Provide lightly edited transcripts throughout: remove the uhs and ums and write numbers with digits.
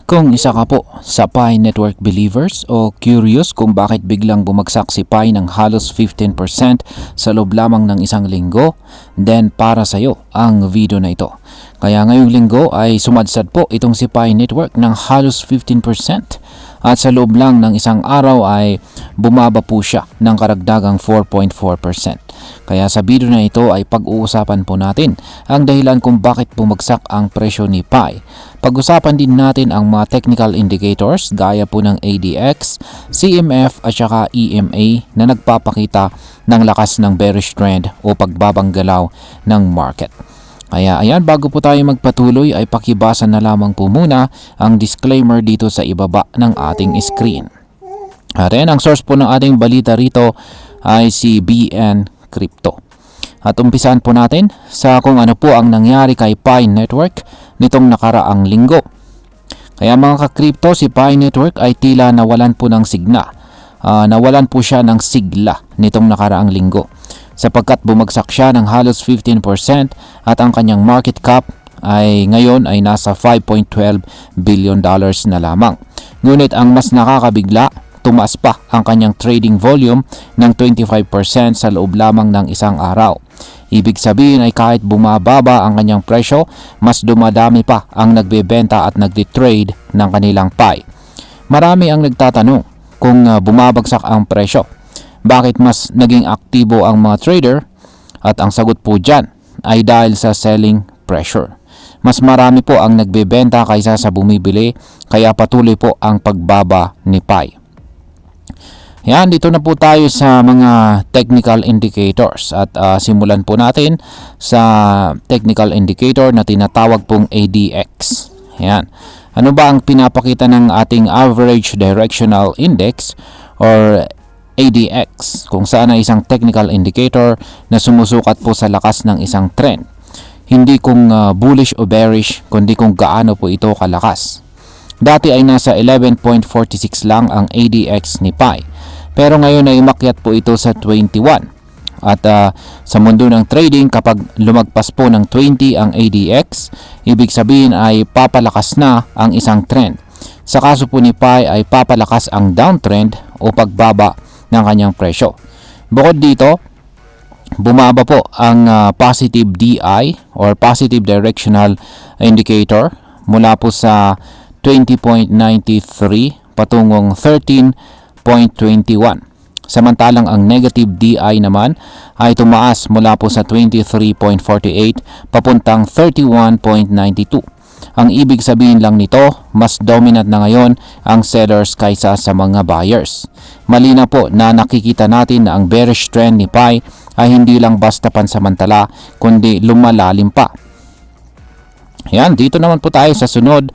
Kung isa ka po sa Pi Network believers o curious kung bakit biglang bumagsak si Pi ng halos 15% sa loob lamang ng isang linggo, then para sa iyo ang video na ito. Kaya ngayong linggo ay sumadsad po itong si Pi Network ng halos 15% at sa loob lang ng isang araw ay bumaba po siya ng karagdagang 4.4%. Kaya sa video na ito ay pag-uusapan po natin ang dahilan kung bakit bumagsak ang presyo ni Pi. Pag-usapan din natin ang mga technical indicators gaya po ng ADX, CMF at saka EMA na nagpapakita ng lakas ng bearish trend o pagbabanggalaw ng market. Kaya ayan, bago po tayo magpatuloy ay pakibasa na lamang po muna ang disclaimer dito sa ibaba ng ating screen. At ayan, ang source po ng ating balita rito ay si BN Crypto. At umpisan po natin sa kung ano po ang nangyari kay Pi Network nitong nakaraang linggo. Kaya mga ka-crypto, si Pi Network ay tila nawalan po ng signa. Nawalan po siya ng sigla nitong nakaraang linggo sapagkat bumagsak siya ng halos 15% at ang kanyang market cap ay ngayon ay nasa $5.12 billion na lamang. Ngunit ang mas nakakabigla, tumaas pa ang kanyang trading volume ng 25% sa loob lamang ng isang araw. Ibig sabihin ay kahit bumababa ang kanyang presyo, mas dumadami pa ang nagbebenta at nagtitrade ng kanilang Pi. Marami ang nagtatanong kung bumabagsak ang presyo, bakit mas naging aktibo ang mga trader? At ang sagot po dyan ay dahil sa selling pressure. Mas marami po ang nagbebenta kaysa sa bumibili, kaya patuloy po ang pagbaba ni Pi. Yan, dito na po tayo sa mga technical indicators at simulan po natin sa technical indicator na tinatawag pong ADX. Yan. Ano ba ang pinapakita ng ating average directional index or ADX, kung saan ay isang technical indicator na sumusukat po sa lakas ng isang trend. Hindi kung bullish o bearish, kundi kung gaano po ito kalakas. Dati ay nasa 11.46 lang ang ADX ni Pi. Pero ngayon ay umakyat po ito sa 21. At sa mundo ng trading, kapag lumagpas po ng 20 ang ADX, ibig sabihin ay papalakas na ang isang trend. Sa kaso po ni Pi ay papalakas ang downtrend o pagbaba ng kanyang presyo. Bukod dito, bumaba po ang positive DI or positive directional indicator mula po sa 20.93 patungong 13.21. Samantalang ang negative DI naman ay tumaas mula po sa 23.48 papuntang 31.92. Ang ibig sabihin lang nito, mas dominant na ngayon ang sellers kaysa sa mga buyers. Malinaw po na nakikita natin na ang bearish trend ni Pi ay hindi lang basta pansamantala kundi lumalalim pa. Yan, dito naman po tayo sa sunod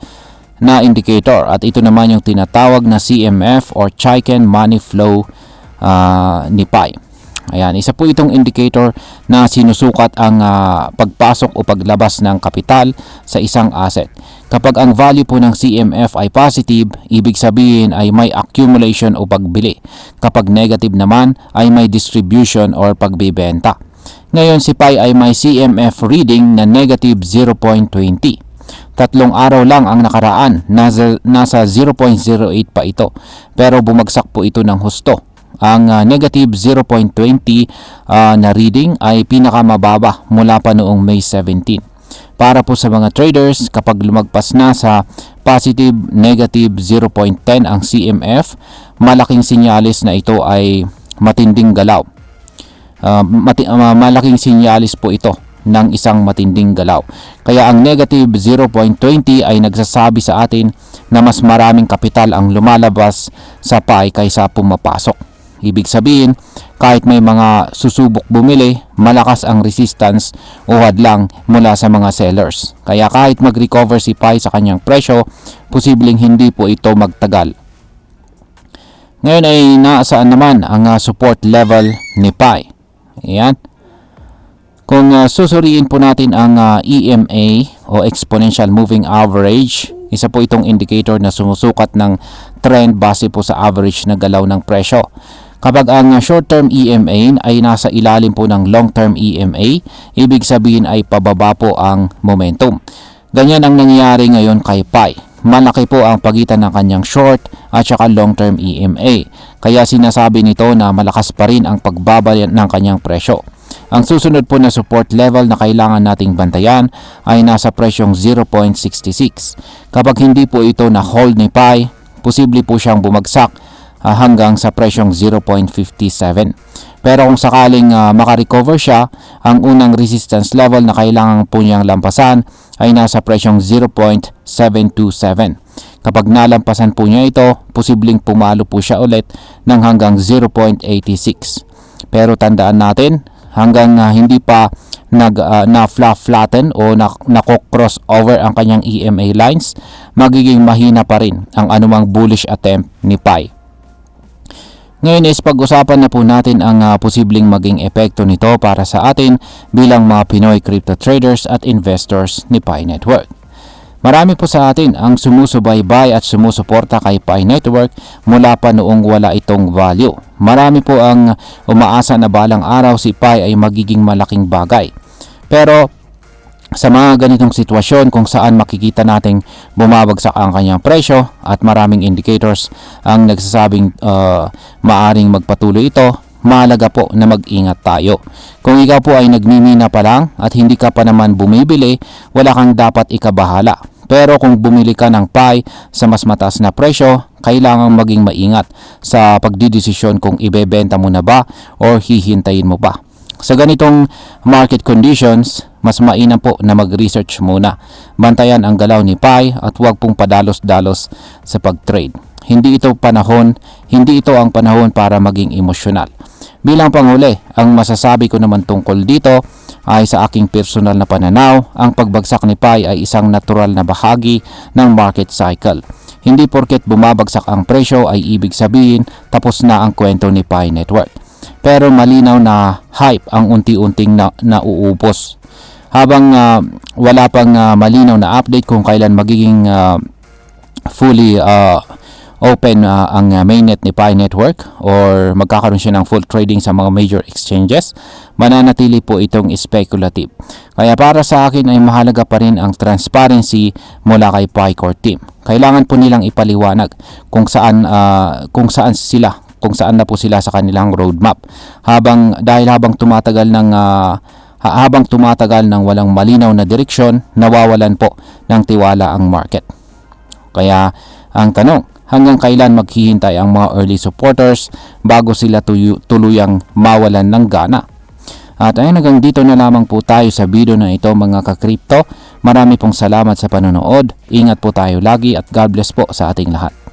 na indicator at ito naman yung tinatawag na CMF or Chaiken Money Flow ni Pi. Ayan, isa po itong indicator na sinusukat ang pagpasok o paglabas ng kapital sa isang asset. Kapag ang value po ng CMF ay positive, ibig sabihin ay may accumulation o pagbili. Kapag negative naman ay may distribution or pagbibenta. Ngayon si Pi ay may CMF reading na negative 0.20. Tatlong araw lang ang nakaraan, nasa 0.08 pa ito. Pero bumagsak po ito ng husto. Ang negative 0.20 na reading ay pinakamababa mula pa noong May 17. Para po sa mga traders, kapag lumagpas na sa positive negative 0.10 ang CMF, malaking sinyalis na ito ay matinding galaw. Malaking sinyalis po ito ng isang matinding galaw. Kaya ang negative 0.20 ay nagsasabi sa atin na mas maraming kapital ang lumalabas sa Pi kaysa pumapasok. Ibig sabihin, kahit may mga susubok bumili, malakas ang resistance o hadlang mula sa mga sellers. Kaya kahit mag-recover si Pi sa kanyang presyo, posibleng hindi po ito magtagal. Ngayon ay nasaan naman ang support level ni Pi. Ayan. Kung susuriin po natin ang EMA o Exponential Moving Average, isa po itong indicator na sumusukat ng trend base po sa average na galaw ng presyo. Kapag ang short-term EMA ay nasa ilalim po ng long-term EMA, ibig sabihin ay pababa po ang momentum. Ganyan ang nangyayari ngayon kay Pi. Malaki po ang pagitan ng kanyang short at saka long-term EMA. Kaya sinasabi nito na malakas pa rin ang pagbaba ng kanyang presyo. Ang susunod po na support level na kailangan nating bantayan ay nasa presyong 0.66. Kapag hindi po ito na hold ni Pi, posible po siyang bumagsak hanggang sa presyong 0.57. Pero kung sakaling makarecover siya, ang unang resistance level na kailangan po niyang lampasan ay nasa presyong 0.727. Kapag nalampasan po niya ito, posibleng pumalo po siya ulit ng hanggang 0.86. Pero tandaan natin, hanggang hindi pa na-flatten o nako-cross over ang kanyang EMA lines, magiging mahina pa rin ang anumang bullish attempt ni Pi. Ngayon is pag-usapan na po natin ang posibleng maging epekto nito para sa atin bilang mga Pinoy crypto traders at investors ni Pi Network. Marami po sa atin ang sumusubaybay at sumusuporta kay Pi Network mula pa noong wala itong value. Marami po ang umaasa na balang araw si Pi ay magiging malaking bagay. Pero sa mga ganitong sitwasyon kung saan makikita nating bumabagsak ang kanyang presyo at maraming indicators ang nagsasabing maaring magpatuloy ito, mahalaga po na mag-ingat tayo. Kung ikaw po ay nagmimina pa lang at hindi ka pa naman bumibili, wala kang dapat ikabahala. Pero kung bumili ka ng Pi sa mas mataas na presyo, kailangang maging maingat sa pagdidesisyon kung ibebenta mo na ba o hihintayin mo pa. Sa ganitong market conditions, mas mainam po na mag-research muna. Bantayan ang galaw ni Pi at huwag pong padalos-dalos sa pag-trade. Hindi ito ang panahon para maging emosyonal. Bilang panghuli, ang masasabi ko naman tungkol dito ay sa aking personal na pananaw, ang pagbagsak ni Pi ay isang natural na bahagi ng market cycle. Hindi porket bumabagsak ang presyo ay ibig sabihin tapos na ang kwento ni Pi Network. Pero malinaw na hype ang unti-unting nauubos. Habang wala pang malinaw na update kung kailan magiging fully open ang mainnet ni Pi Network or magkakaroon siya ng full trading sa mga major exchanges, mananatili po itong speculative. Kaya para sa akin ay mahalaga pa rin ang transparency mula kay Pi Core Team. Kailangan po nilang ipaliwanag kung saan na po sila sa kanilang roadmap. Habang tumatagal ng walang malinaw na direksyon, nawawalan po ng tiwala ang market. Kaya ang tanong, hanggang kailan maghihintay ang mga early supporters bago sila tuluyang mawalan ng gana? At ayun, hanggang dito na lamang po tayo sa video na ito mga ka-crypto. Marami pong salamat sa panonood. Ingat po tayo lagi at God bless po sa ating lahat.